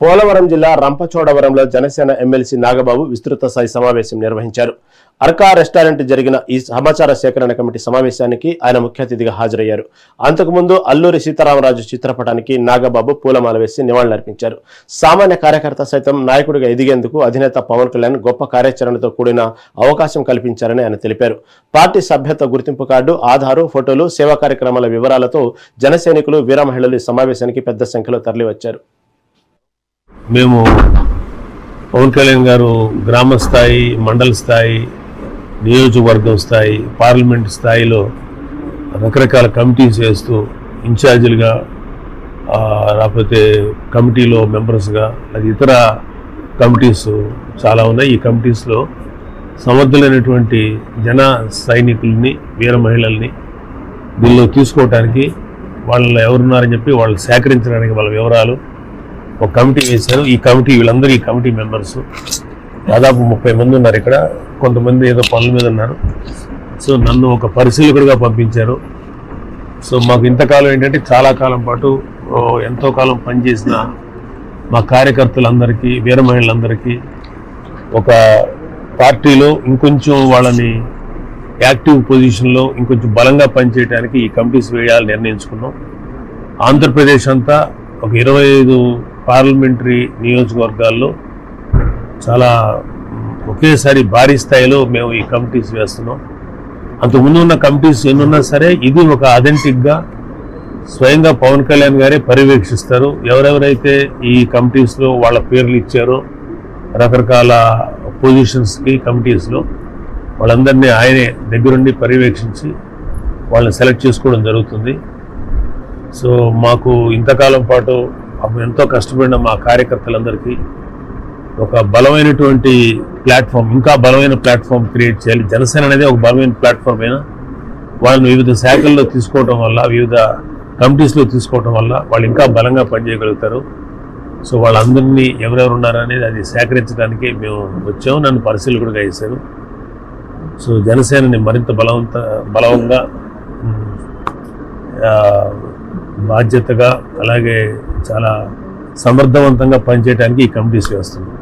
పోలవరం జిల్లా రంపచోడవరంలో జనసేన ఎమ్మెల్సీ నాగబాబు విస్తృత స్థాయి సమావేశం నిర్వహించారు. అర్కా రెస్టారెంట్ జరిగిన ఈ సమాచార సేకరణ కమిటీ సమావేశానికి ఆయన ముఖ్య అతిథిగా హాజరయ్యారు. అంతకుముందు అల్లూరి సీతారామరాజు చిత్రపటానికి నాగబాబు పూలమాల వేసి నివాళులర్పించారు. సామాన్య కార్యకర్త సైతం నాయకుడిగా ఎదిగేందుకు అధినేత పవన్ కళ్యాణ్ గొప్ప కార్యాచరణతో కూడిన అవకాశం కల్పించారని ఆయన తెలిపారు. పార్టీ సభ్యత్వ గుర్తింపు కార్డు, ఆధారు, ఫోటోలు, సేవా కార్యక్రమాల వివరాలతో జన సైనికులు, వీర మహిళలు ఈ సమావేశానికి పెద్ద సంఖ్యలో తరలివచ్చారు. మేము పవన్ కళ్యాణ్ గారు గ్రామ స్థాయి, మండల స్థాయి, నియోజకవర్గం స్థాయి, పార్లమెంట్ స్థాయిలో రకరకాల కమిటీస్ వేస్తూ ఇన్ఛార్జీలుగా, లేకపోతే కమిటీలో మెంబర్స్గా, అది ఇతర కమిటీస్ చాలా ఉన్నాయి. ఈ కమిటీస్లో సమర్థులైనటువంటి జన సైనికుల్ని, వీర మహిళల్ని దీనిలో తీసుకోవటానికి, వాళ్ళలో ఎవరున్నారని చెప్పి వాళ్ళు సేకరించడానికి వాళ్ళ వివరాలు ఒక కమిటీ వేశారు. ఈ కమిటీ మెంబర్స్ దాదాపు 30 మంది ఉన్నారు. ఇక్కడ కొంతమంది ఏదో పనుల మీద ఉన్నారు. సో నన్ను ఒక పరిశీలకుడిగా పంపించారు. సో మాకు ఇంతకాలం ఏంటంటే చాలా కాలం పాటు ఎంతో కాలం పనిచేసిన మా కార్యకర్తలందరికీ, వీర మహిళలందరికీ ఒక పార్టీలో ఇంకొంచెం వాళ్ళని యాక్టివ్ పొజిషన్లో ఇంకొంచెం బలంగా పనిచేయడానికి ఈ కమిటీస్ వేయాలని నిర్ణయించుకున్నాం. ఆంధ్రప్రదేశ్ అంతా ఒక 25 పార్లమెంటరీ నియోజకవర్గాల్లో చాలా ఒకేసారి భారీ స్థాయిలో మేము ఈ కమిటీస్ వేస్తున్నాం. అంతకుముందు ఉన్న కమిటీస్ ఎన్నున్నా సరే ఇది ఒక అథెంటిక్గా స్వయంగా పవన్ కళ్యాణ్ గారే పర్యవేక్షిస్తారు. ఎవరెవరైతే ఈ కమిటీస్లో వాళ్ళ పేర్లు ఇచ్చారో రకరకాల పొజిషన్స్కి కమిటీస్లో, వాళ్ళందరినీ ఆయనే దగ్గరుండి పర్యవేక్షించి వాళ్ళని సెలెక్ట్ చేసుకోవడం జరుగుతుంది. సో మాకు ఇంతకాలం పాటు ఎంతో కష్టపడిన మా కార్యకర్తలందరికీ ఒక బలమైనటువంటి ప్లాట్ఫామ్, ఇంకా బలమైన ప్లాట్ఫామ్ క్రియేట్ చేయాలి. జనసేన అనేది ఒక బలమైన ప్లాట్ఫామ్ అయినా వాళ్ళని వివిధ శాఖల్లో తీసుకోవడం వల్ల, వివిధ కమిటీస్లో తీసుకోవడం వల్ల వాళ్ళు ఇంకా బలంగా పనిచేయగలుగుతారు. సో వాళ్ళందరినీ ఎవరెవరు ఉన్నారనేది అది సేకరించడానికి మేము వచ్చాము. నన్ను పరిశీలకుడిగా వేశారు. సో జనసేనని మరింత బలంగా, బాధ్యతగా, అలాగే చాలా సమర్థవంతంగా పనిచేయడానికి ఈ కమిటీస్ వేస్తున్నాం.